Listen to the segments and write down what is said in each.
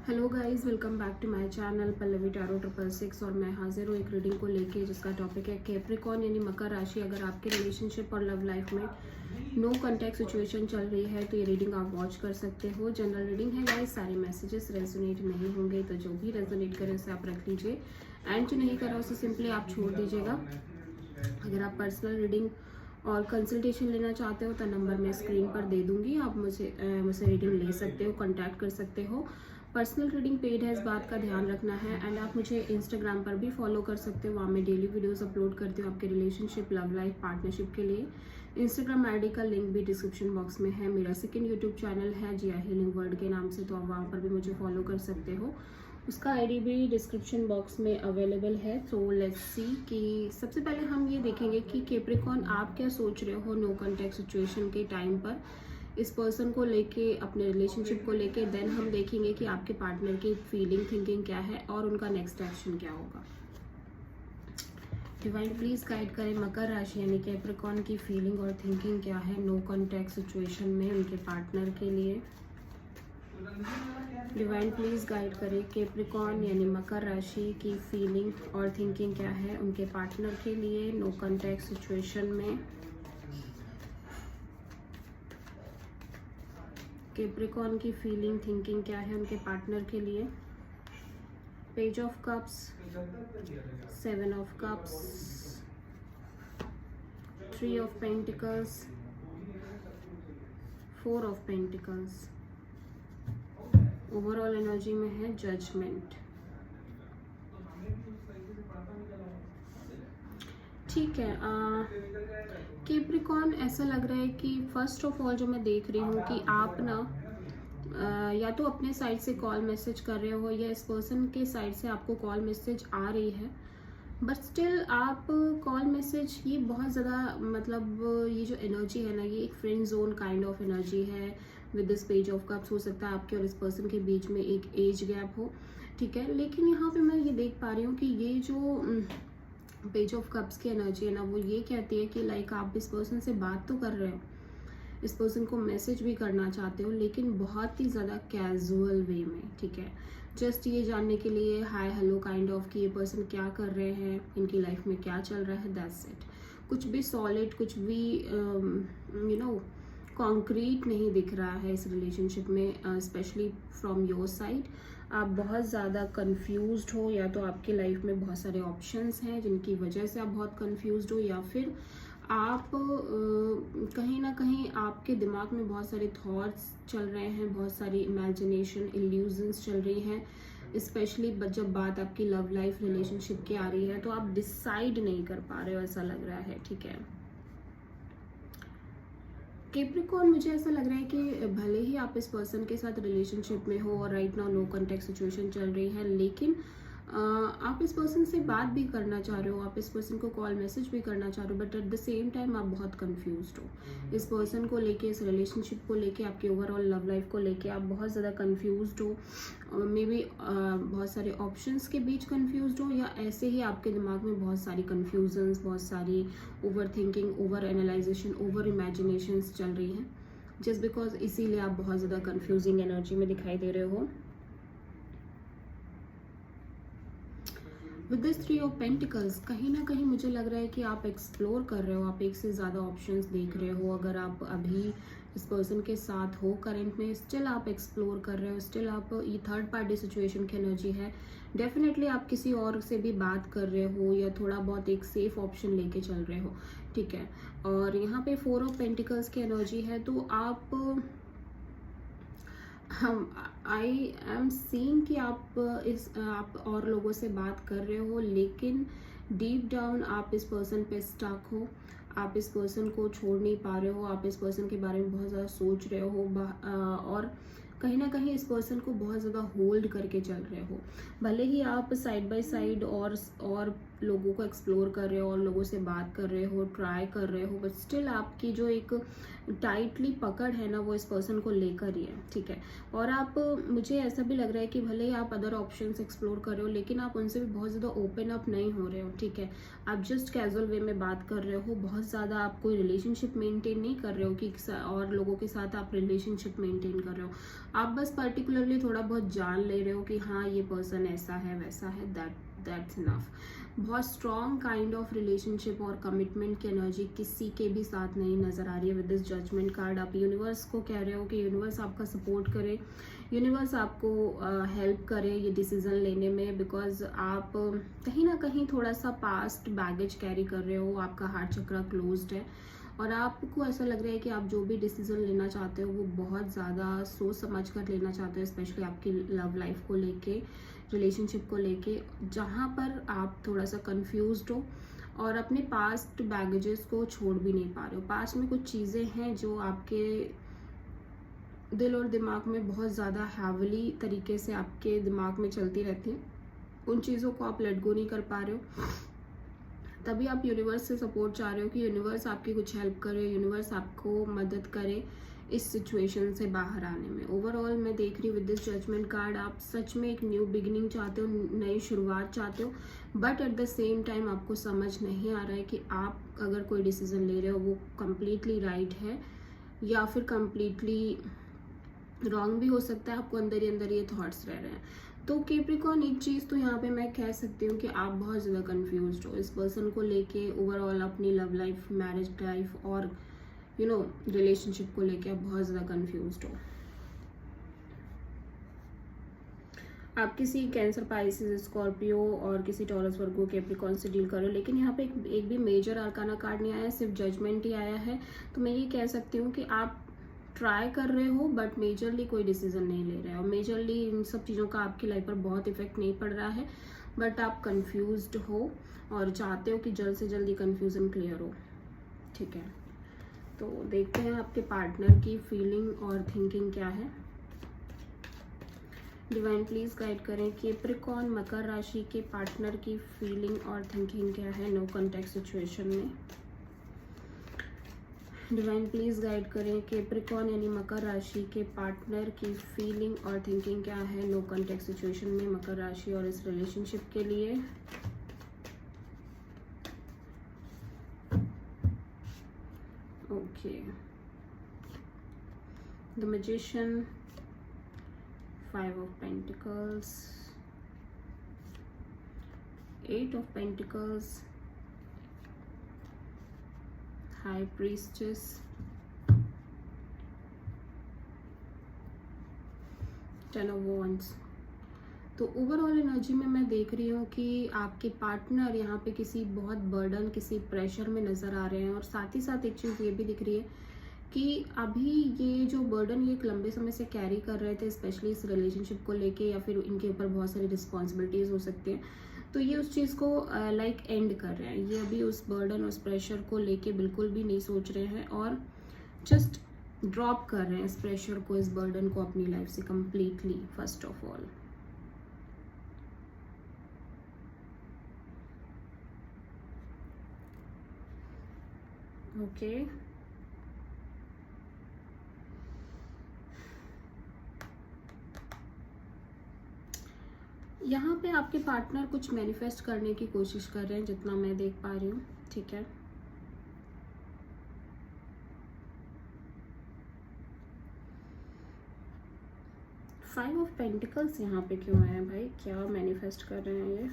Hello guys, welcome back to my channel Pallavi tarot 666। और मैं हाजिर हूँ एक रीडिंग को लेके जिसका टॉपिक है कैप्रिकॉर्न यानी मकर राशि। अगर आपके रिलेशनशिप और लव लाइफ में नो कॉन्टैक्ट सिचुएशन चल रही है तो ये रीडिंग आप वॉच कर सकते हो। जनरल रीडिंग है गाइस, सारे मैसेजेस रेजोनेट नहीं होंगे, तो जो भी रेजोनेट करे उसे आप रख लीजिए एंड जो नहीं करा उसे सिंपली आप छोड़ दीजिएगा। अगर आप पर्सनल रीडिंग और कंसल्टेशन लेना चाहते हो तो नंबर मैं स्क्रीन पर दे दूंगी, आप मुझसे रीडिंग ले सकते हो, कांटेक्ट कर सकते हो। पर्सनल रीडिंग पेड है, इस बात का ध्यान रखना है। एंड आप मुझे इंस्टाग्राम पर भी फॉलो कर सकते हो, वहाँ मैं डेली वीडियोस अपलोड करती हूँ आपके रिलेशनशिप, लव लाइफ, पार्टनरशिप के लिए। इंस्टाग्राम आईडी का लिंक भी डिस्क्रिप्शन बॉक्स में है। मेरा सेकंड यूट्यूब चैनल है जिया हीलिंग वर्ल्ड के नाम से, तो आप वहाँ पर भी मुझे फॉलो कर सकते हो, उसका आईडी भी डिस्क्रिप्शन बॉक्स में अवेलेबल है। सो लेट्स सी कि सबसे पहले हम ये देखेंगे कि कैप्रिकॉर्न आप क्या सोच रहे हो नो कॉन्टैक्ट सिचुएशन के टाइम पर इस पर्सन को लेके, अपने रिलेशनशिप को लेके। देन हम देखेंगे कि आपके पार्टनर की फीलिंग, थिंकिंग क्या है और उनका नेक्स्ट एक्शन क्या होगा। डिवाइन प्लीज गाइड करें मकर राशि यानी कैप्रिकॉर्न की फीलिंग और थिंकिंग क्या है नो कॉन्टैक्ट सिचुएशन में उनके पार्टनर के लिए। डिवाइन प्लीज गाइड करें कैप्रिकॉर्न यानी मकर राशि की फीलिंग और थिंकिंग क्या है उनके पार्टनर के लिए नो कॉन्टैक्ट सिचुएशन में। कैप्रिकॉर्न की फीलिंग, थिंकिंग क्या है उनके पार्टनर के लिए। Page of cups, 7 of cups, 3 of pentacles, 4 of pentacles. Overall energy में है जजमेंट। ठीक है, कैप्रिकॉर्न ऐसा लग रहा है कि फर्स्ट ऑफ ऑल जो मैं देख रही हूँ कि आप ना या तो अपने साइड से कॉल मैसेज कर रहे हो या इस पर्सन के साइड से आपको कॉल मैसेज आ रही है, बट स्टिल आप कॉल मैसेज, ये बहुत ज़्यादा मतलब ये जो एनर्जी है ना, ये एक friend zone kind of energy है with this page of cups. हो सकता है आपके और इस पर्सन के बीच में एक एज गैप हो, ठीक है। लेकिन यहाँ पे मैं ये देख पा रही हूँ कि ये जो पेज ऑफ कप्स की एनर्जी है ना, वो ये कहती है कि लाइक आप इस पर्सन से बात तो कर रहे हो, इस पर्सन को मैसेज भी करना चाहते हो, लेकिन बहुत ही ज़्यादा कैजुअल वे में, ठीक है। जस्ट ये जानने के लिए हाय हेलो काइंड ऑफ कि ये पर्सन क्या कर रहे हैं, इनकी लाइफ में क्या चल रहा है, दैट्स इट। कुछ भी सॉलिड, कुछ भी कॉन्क्रीट नहीं दिख रहा है इस रिलेशनशिप में, स्पेशली फ्रॉम योर साइड। आप बहुत ज़्यादा कंफ्यूज्ड हो, या तो आपकी लाइफ में बहुत सारे ऑप्शंस हैं जिनकी वजह से आप बहुत कंफ्यूज्ड हो, या फिर आप कहीं ना कहीं आपके दिमाग में बहुत सारे थॉट्स चल रहे हैं, बहुत सारी इमेजिनेशन, इल्यूजन्स चल रही हैं। स्पेशली जब बात आपकी लव लाइफ, रिलेशनशिप की आ रही है तो आप डिसाइड नहीं कर पा रहे हो, ऐसा लग रहा है, ठीक है। कैप्रिकॉर्न, मुझे ऐसा लग रहा है कि भले ही आप इस पर्सन के साथ रिलेशनशिप में हो और right now no contact situation चल रही है, लेकिन आप इस पर्सन से बात भी करना चाह रहे हो, आप इस पर्सन को कॉल मैसेज भी करना चाह रहे हो, but at the same time आप बहुत कंफ्यूज्ड हो इस पर्सन को लेके, इस रिलेशनशिप को लेके, आपकी ओवरऑल लव लाइफ को लेके आप बहुत ज़्यादा कंफ्यूज्ड हो। मे बी बहुत सारे ऑप्शंस के बीच कंफ्यूज्ड हो, या ऐसे ही आपके दिमाग में बहुत सारी कंफ्यूजन्स, बहुत सारी over thinking, over analysation, over imaginations चल रही हैं, जस्ट बिकॉज इसीलिए आप बहुत ज़्यादा कंफ्यूजिंग एनर्जी में दिखाई दे रहे हो। विद दिस 3 ऑफ पेंटिकल्स, कहीं ना कहीं मुझे लग रहा है कि आप एक्सप्लोर कर रहे हो, आप एक से ज़्यादा ऑप्शंस देख रहे हो। अगर आप अभी इस पर्सन के साथ हो करंट में, स्टिल आप एक्सप्लोर कर रहे हो, स्टिल आप, ये थर्ड पार्टी सिचुएशन की एनर्जी है। डेफिनेटली आप किसी और से भी बात कर रहे हो या थोड़ा बहुत एक सेफ ऑप्शन लेके चल रहे हो, ठीक है। और यहाँ पे 4 ऑफ पेंटिकल्स की एनर्जी है, तो आप हम आई एम सीइंग कि आप और लोगों से बात कर रहे हो, लेकिन डीप डाउन आप इस पर्सन पे स्टक हो, आप इस पर्सन को छोड़ नहीं पा रहे हो, आप इस पर्सन के बारे में बहुत ज़्यादा सोच रहे हो, और कहीं ना कहीं इस पर्सन को बहुत ज़्यादा होल्ड करके चल रहे हो। भले ही आप साइड बाय साइड और लोगों को एक्सप्लोर कर रहे हो और लोगों से बात कर रहे हो, ट्राई कर रहे हो, बट स्टिल आपकी जो एक टाइटली पकड़ है ना, वो इस पर्सन को लेकर ही है, ठीक है। और आप, मुझे ऐसा भी लग रहा है कि भले ही आप अदर ऑप्शंस एक्सप्लोर कर रहे हो, लेकिन आप उनसे भी बहुत ज़्यादा ओपन अप नहीं हो रहे हो, ठीक है। आप जस्ट कैजुअल वे में बात कर रहे हो, बहुत ज़्यादा आप कोई रिलेशनशिप मेंटेन नहीं कर रहे हो कि और लोगों के साथ आप रिलेशनशिप मेंटेन कर रहे हो। आप बस पर्टिकुलरली थोड़ा बहुत जान ले रहे हो कि हाँ ये पर्सन ऐसा है वैसा है, दैट्स इनफ। बहुत स्ट्रॉन्ग काइंड ऑफ रिलेशनशिप और कमिटमेंट की एनर्जी किसी के भी साथ नहीं नज़र आ रही है विद दिस जजमेंट कार्ड। आप यूनिवर्स को कह रहे हो कि यूनिवर्स आपका सपोर्ट करे, यूनिवर्स आपको हेल्प करे ये डिसीज़न लेने में, बिकॉज आप कहीं ना कहीं थोड़ा सा पास्ट बैगेज कैरी कर रहे हो, आपका हार्ट चक्रा क्लोज्ड है और आपको ऐसा लग रहा है कि आप जो भी डिसीज़न लेना चाहते हो वो बहुत ज़्यादा सोच समझ कर लेना चाहते हो, स्पेशली आपकी लव लाइफ को लेके, रिलेशनशिप को लेके, जहाँ पर आप थोड़ा सा कंफ्यूज्ड हो और अपने पास्ट बैगेजेस को छोड़ भी नहीं पा रहे हो। पास्ट में कुछ चीज़ें हैं जो आपके दिल और दिमाग में बहुत ज़्यादा हैवली तरीके से आपके दिमाग में चलती रहती हैं, उन चीज़ों को आप लेट गो नहीं कर पा रहे हो। तभी आप यूनिवर्स से सपोर्ट चाह रहे हो कि यूनिवर्स आपकी कुछ हेल्प करे, यूनिवर्स आपको मदद करे इस सिचुएशन से बाहर आने में। ओवरऑल मैं देख रही हूँ विद दिस जजमेंट कार्ड आप सच में एक न्यू बिगिनिंग चाहते हो, नई शुरुआत चाहते हो, but at the same time आपको समझ नहीं आ रहा है कि आप अगर कोई डिसीजन ले रहे हो वो कम्प्लीटली राइट है या फिर कम्प्लीटली रॉन्ग भी हो सकता है। आपको अंदर ही अंदर ये थॉट्स रह रहे हैं। तो कैप्रिकॉर्न एक चीज़ तो यहाँ पे मैं कह सकती हूँ कि आप बहुत ज़्यादा कंफ्यूज्ड हो इस पर्सन को लेके, ओवरऑल अपनी लव लाइफ, मैरिज लाइफ और रिलेशनशिप को लेके आप बहुत ज़्यादा कंफ्यूज्ड हो। आप किसी कैंसर, पाइसिस, स्कॉर्पियो और किसी टॉरस, वर्गो, कैप्रिकॉर्न से डील कर रहे हो, लेकिन यहाँ पे एक भी मेजर आर्काना कार्ड नहीं आया, सिर्फ जजमेंट ही आया है। तो मैं ये कह सकती हूँ कि आप ट्राई कर रहे हो बट मेजरली कोई डिसीजन नहीं ले रहे हो, मेजरली इन सब चीज़ों का आपकी लाइफ पर बहुत इफेक्ट नहीं पड़ रहा है, बट आप कंफ्यूज्ड हो और चाहते हो कि जल्द से जल्द ये कंफ्यूजन क्लियर हो। ठीक है, तो देखते हैं आपके पार्टनर की फीलिंग और थिंकिंग क्या है। डिवाइन प्लीज गाइड करें कैप्रिकॉर्न मकर राशि के पार्टनर की फीलिंग और थिंकिंग क्या है नो कॉन्टेक्ट सिचुएशन में। डिवाइन प्लीज गाइड करें कैप्रिकॉर्न यानी मकर राशि के पार्टनर की फीलिंग और थिंकिंग क्या है नो कॉन्टेक्ट सिचुएशन में, मकर राशि और इस रिलेशनशिप के लिए। Okay, the magician, 5 of Pentacles, 8 of Pentacles, High Priestess, Ten of Wands। तो ओवरऑल एनर्जी में मैं देख रही हूँ कि आपके पार्टनर यहाँ पे किसी बहुत बर्डन, किसी प्रेशर में नज़र आ रहे हैं, और साथ ही साथ एक चीज़ ये भी दिख रही है कि अभी ये जो बर्डन ये एक लंबे समय से कैरी कर रहे थे, स्पेशली इस रिलेशनशिप को लेके, या फिर इनके ऊपर बहुत सारी रिस्पॉन्सिबिलिटीज़ हो सकती हैं, तो ये उस चीज़ को लाइक एंड कर रहे हैं। ये अभी उस बर्डन, उस प्रेशर को लेके बिल्कुल भी नहीं सोच रहे हैं और जस्ट ड्रॉप कर रहे हैं इस प्रेशर को, इस बर्डन को अपनी लाइफ से completely, first of all. Okay, यहाँ पे आपके पार्टनर कुछ मैनिफेस्ट करने की कोशिश कर रहे हैं, जितना मैं देख पा रही हूँ। ठीक है, फाइव ऑफ पेंटिकल्स यहाँ पे क्यों आया है भाई, क्या मैनिफेस्ट कर रहे हैं ये?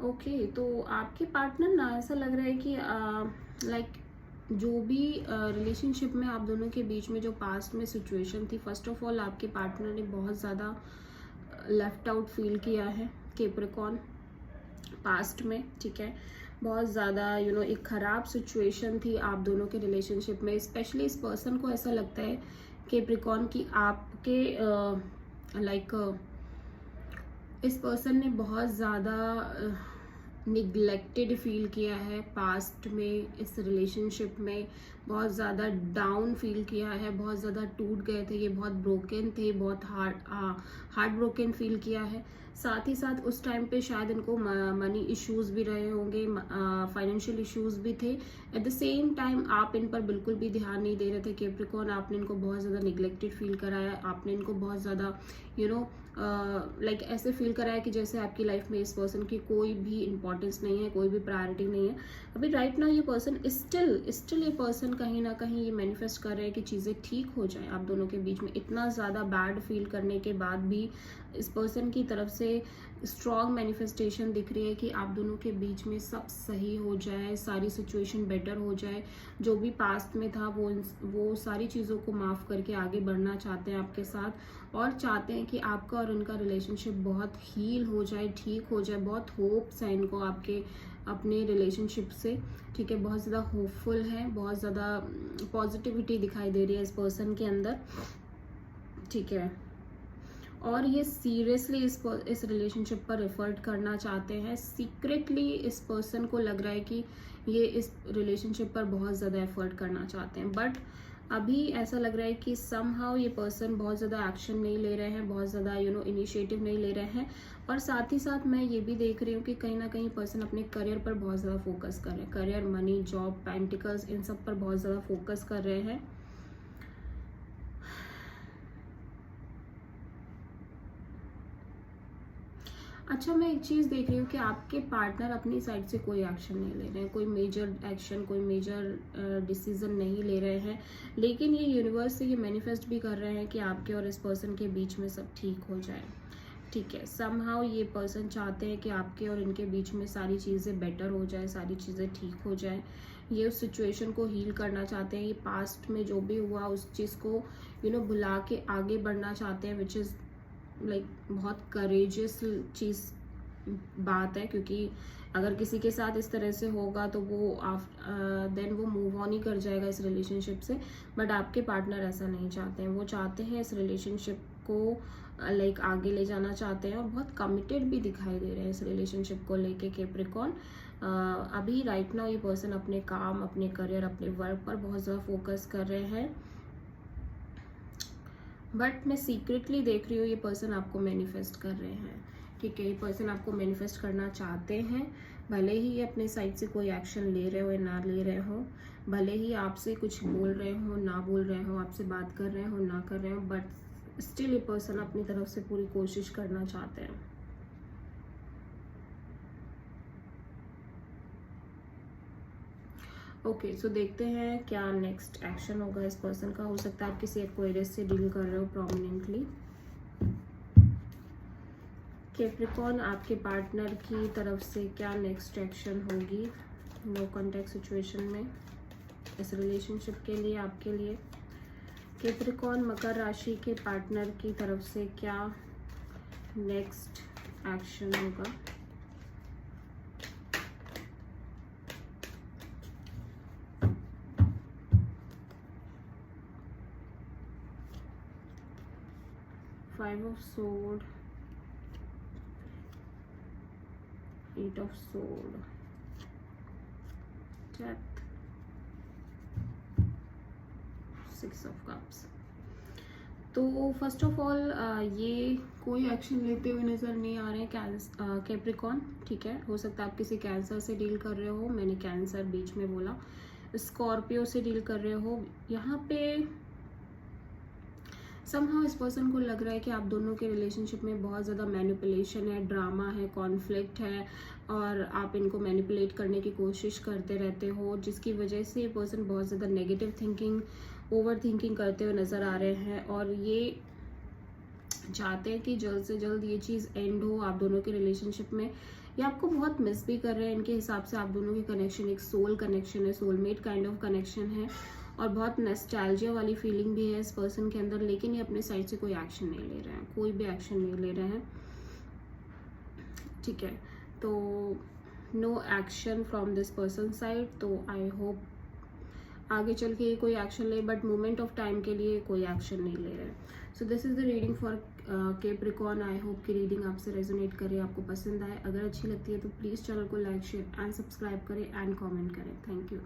ओके, तो आपके पार्टनर ना ऐसा लग रहा है कि लाइक जो भी रिलेशनशिप में आप दोनों के बीच में जो पास्ट में सिचुएशन थी, फर्स्ट ऑफ ऑल आपके पार्टनर ने बहुत ज़्यादा लेफ्ट आउट फील किया है कैप्रिकॉर्न पास्ट में। ठीक है, बहुत ज़्यादा एक ख़राब सिचुएशन थी आप दोनों के रिलेशनशिप में, स्पेशली इस पर्सन को ऐसा लगता है कैप्रिकॉर्न की आपके लाइक इस पर्सन ने बहुत ज़्यादा निगलेक्टेड फील किया है पास्ट में, इस रिलेशनशिप में बहुत ज़्यादा डाउन फील किया है, बहुत ज़्यादा टूट गए थे, ये बहुत ब्रोकन थे, बहुत हार्ट ब्रोकन फील किया है। साथ ही साथ उस टाइम पे शायद इनको मनी इश्यूज भी रहे होंगे, फाइनेंशियल इश्यूज भी थे। एट द सेम टाइम आप इन पर बिल्कुल भी ध्यान नहीं दे रहे थे कैप्रिकॉर्न, आपने इनको बहुत ज़्यादा निगलेक्टेड फील कराया, आपने इनको बहुत ज़्यादा लाइक ऐसे फील कराया कि जैसे आपकी लाइफ में इस पर्सन की कोई भी इंपॉर्टेंस नहीं है, कोई भी प्रायोरिटी नहीं है। अभी राइट नाउ ये पर्सन स्टिल ये पर्सन कहीं ना कहीं ये मैनिफेस्ट कर रहे हैं कि चीज़ें ठीक हो जाए आप दोनों के बीच में। इतना ज़्यादा बैड फील करने के बाद भी इस पर्सन की तरफ से स्ट्रॉन्ग मैनिफेस्टेशन दिख रही है कि आप दोनों के बीच में सब सही हो जाए, सारी सिचुएशन बेटर हो जाए, जो भी पास्ट में था वो सारी चीज़ों को माफ़ करके आगे बढ़ना चाहते हैं आपके साथ, और चाहते हैं कि आपका और उनका रिलेशनशिप बहुत हील हो जाए, ठीक हो जाए। बहुत होप्स है इनको आपके अपने रिलेशनशिप से, ठीक है, बहुत ज़्यादा होपफुल है, बहुत ज़्यादा पॉजिटिविटी दिखाई दे रही है इस पर्सन के अंदर, ठीक है। और ये सीरियसली इस रिलेशनशिप पर एफर्ट करना चाहते हैं। सीक्रेटली इस पर्सन को लग रहा है कि ये इस रिलेशनशिप पर बहुत ज़्यादा एफर्ट करना चाहते हैं, बट अभी ऐसा लग रहा है कि समहाउ ये पर्सन बहुत ज़्यादा एक्शन नहीं ले रहे हैं, बहुत ज़्यादा इनिशिएटिव नहीं ले रहे हैं। और साथ ही साथ मैं ये भी देख रही हूँ कि कहीं ना कहीं पर्सन अपने करियर पर बहुत ज़्यादा फोकस कर रहे हैं, करियर, मनी, जॉब, पेंटिकल्स, इन सब पर बहुत ज़्यादा फोकस कर रहे हैं। अच्छा, मैं एक चीज़ देख रही हूँ कि आपके पार्टनर अपनी साइड से कोई एक्शन नहीं ले रहे हैं, कोई मेजर एक्शन, कोई मेजर डिसीजन नहीं ले रहे हैं, लेकिन ये यूनिवर्स से ये मैनिफेस्ट भी कर रहे हैं कि आपके और इस पर्सन के बीच में सब ठीक हो जाए, ठीक है। समहाउ ये पर्सन चाहते हैं कि आपके और इनके बीच में सारी चीज़ें बेटर हो जाए, सारी चीज़ें ठीक हो जाए। ये उस सिचुएशन को हील करना चाहते हैं, ये पास्ट में जो भी हुआ उस चीज़ को भुला के आगे बढ़ना चाहते हैं, विच इज़ लाइक बहुत करेजियस चीज़ बात है, क्योंकि अगर किसी के साथ इस तरह से होगा तो वो देन वो मूव ऑन ही कर जाएगा इस रिलेशनशिप से। बट आपके पार्टनर ऐसा नहीं चाहते हैं, वो चाहते हैं इस रिलेशनशिप को लाइक आगे ले जाना चाहते हैं, और बहुत कमिटेड भी दिखाई दे रहे हैं इस रिलेशनशिप को लेके कैप्रिकॉर्न। अभी राइट नाउ ये पर्सन अपने काम, अपने करियर, अपने वर्क पर बहुत ज़्यादा फोकस कर रहे हैं, बट मैं सीक्रेटली देख रही हूँ ये पर्सन आपको मैनिफेस्ट कर रहे हैं, ठीक है। ये पर्सन आपको मैनिफेस्ट करना चाहते हैं, भले ही ये अपने साइड से कोई एक्शन ले रहे हो या ना ले रहे हो, भले ही आपसे कुछ बोल रहे हो ना बोल रहे हो, आपसे बात कर रहे हो ना कर रहे हो, बट स्टिल ये पर्सन अपनी तरफ से पूरी कोशिश करना चाहते हैं। ओके, सो देखते हैं क्या नेक्स्ट एक्शन होगा इस पर्सन का। हो सकता है आप किसी एक्वायरस से डील कर रहे हो प्रोमिनेंटली। कैप्रिकॉर्न, आपके पार्टनर की तरफ से क्या नेक्स्ट एक्शन होगी नो कॉन्टैक्ट सिचुएशन में इस रिलेशनशिप के लिए, आपके लिए। कैप्रिकॉर्न, मकर राशि के पार्टनर की तरफ से क्या नेक्स्ट एक्शन होगा। Five of Swords, Eight of Swords, Death, Six of Cups। तो फर्स्ट ऑफ ऑल ये कोई एक्शन लेते हुए नज़र नहीं आ रहे हैं कैप्रिकॉर्न, ठीक है। हो सकता है आप किसी कैंसर से डील कर रहे हो, मैंने कैंसर बीच में बोला। स्कॉर्पियो से डील कर रहे हो। यहाँ पे समहाउ इस पर्सन को लग रहा है कि आप दोनों के रिलेशनशिप में बहुत ज़्यादा मैनिपुलेशन है, ड्रामा है, कॉन्फ्लिक्ट है, और आप इनको मैनिपुलेट करने की कोशिश करते रहते हो, जिसकी वजह से ये पर्सन बहुत ज़्यादा नेगेटिव थिंकिंग, ओवर थिंकिंग करते हुए नज़र आ रहे हैं, और ये चाहते हैं कि जल्द से जल्द ये चीज़ एंड हो आप दोनों के रिलेशनशिप में। ये आपको बहुत मिस भी कर रहे हैं। इनके हिसाब से आप दोनों की कनेक्शन एक सोल कनेक्शन है, सोलमेट काइंड ऑफ कनेक्शन है, और बहुत नॉस्टैल्जिया वाली फीलिंग भी है इस पर्सन के अंदर, लेकिन ये अपने साइड से कोई एक्शन नहीं ले रहे हैं, कोई भी एक्शन नहीं ले रहे हैं, ठीक है। तो no action from this person side. तो आई होप आगे चल के कोई एक्शन ले, बट मोमेंट ऑफ टाइम के लिए कोई एक्शन नहीं ले रहे। So this is the reading for Capricorn. I hope कि रीडिंग आपसे रेजोनेट करे, आपको पसंद आए। अगर अच्छी लगती है तो प्लीज़ चैनल को लाइक, शेयर एंड सब्सक्राइब करें एंड कमेंट करें। Thank you.